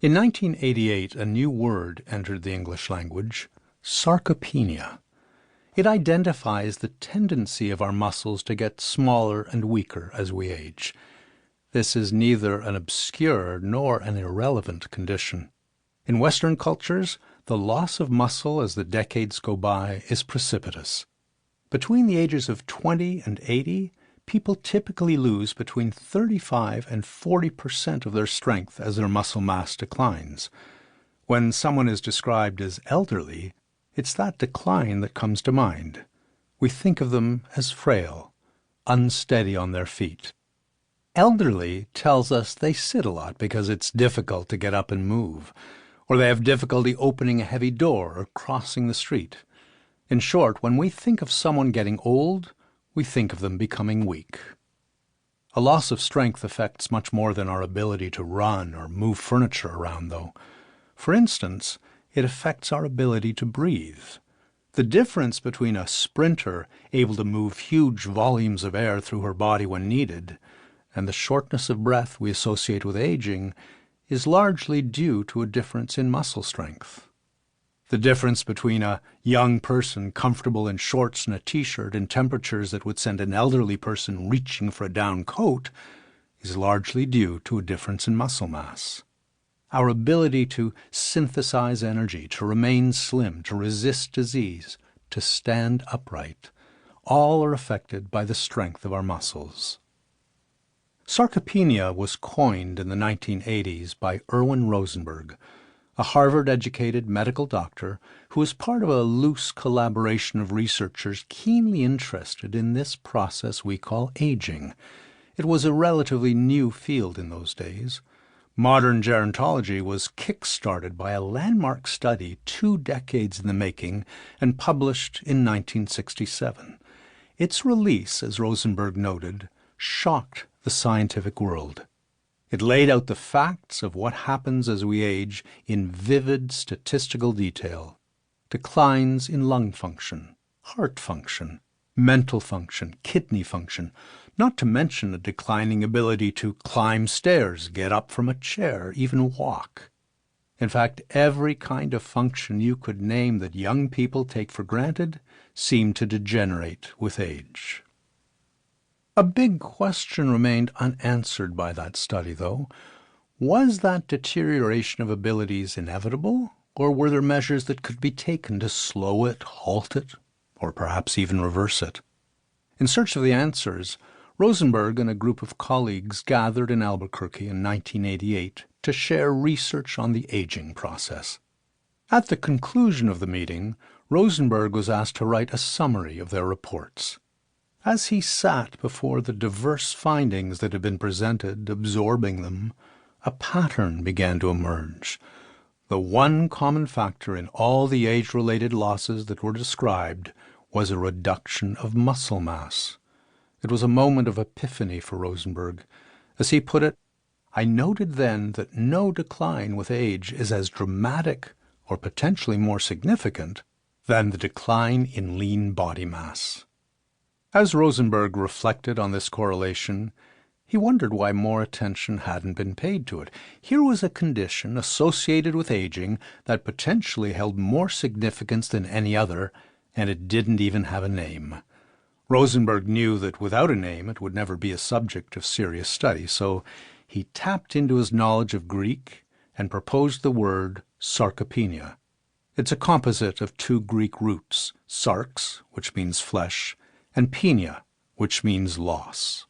In 1988, a new word entered the English language, sarcopenia. It identifies the tendency of our muscles to get smaller and weaker as we age. This is neither an obscure nor an irrelevant condition. In Western cultures, the loss of muscle as the decades go by is precipitous. Between the ages of 20 and 80, people typically lose between 35 and 40% of their strength as their muscle mass declines. When someone is described as elderly, it's that decline that comes to mind. We think of them as frail, unsteady on their feet. Elderly tells us they sit a lot because it's difficult to get up and move, or they have difficulty opening a heavy door or crossing the street. In short, when we think of someone getting old, we think of them becoming weak. A loss of strength affects much more than our ability to run or move furniture around, though. For instance, it affects our ability to breathe. The difference between a sprinter able to move huge volumes of air through her body when needed and the shortness of breath we associate with aging is largely due to a difference in muscle strength. The difference between a young person comfortable in shorts and a t-shirt in temperatures that would send an elderly person reaching for a down coat is largely due to a difference in muscle mass. Our ability to synthesize energy, to remain slim, to resist disease, to stand upright, all are affected by the strength of our muscles. Sarcopenia was coined in the 1980s by Erwin Rosenberg, a Harvard-educated medical doctor who was part of a loose collaboration of researchers keenly interested in this process we call aging. It was a relatively new field in those days. Modern gerontology was kick-started by a landmark study 2 decades in the making and published in 1967. Its release, as Rosenberg noted, shocked the scientific world. It laid out the facts of what happens as we age in vivid statistical detail. Declines in lung function, heart function, mental function, kidney function, not to mention a declining ability to climb stairs, get up from a chair, even walk. In fact, every kind of function you could name that young people take for granted seemed to degenerate with age. A big question remained unanswered by that study, though. Was that deterioration of abilities inevitable, or were there measures that could be taken to slow it, halt it, or perhaps even reverse it? In search of the answers, Rosenberg and a group of colleagues gathered in Albuquerque in 1988 to share research on the aging process. At the conclusion of the meeting, Rosenberg was asked to write a summary of their reports. As he sat before the diverse findings that had been presented, absorbing them, a pattern began to emerge. The one common factor in all the age-related losses that were described was a reduction of muscle mass. It was a moment of epiphany for Rosenberg. As he put it, "I noted then that no decline with age is as dramatic or potentially more significant than the decline in lean body mass." As Rosenberg reflected on this correlation, he wondered why more attention hadn't been paid to it. Here was a condition associated with aging that potentially held more significance than any other, and it didn't even have a name. Rosenberg knew that without a name it would never be a subject of serious study, so he tapped into his knowledge of Greek and proposed the word sarcopenia. It's a composite of 2 Greek roots, sarx, which means flesh, and penia, which means loss.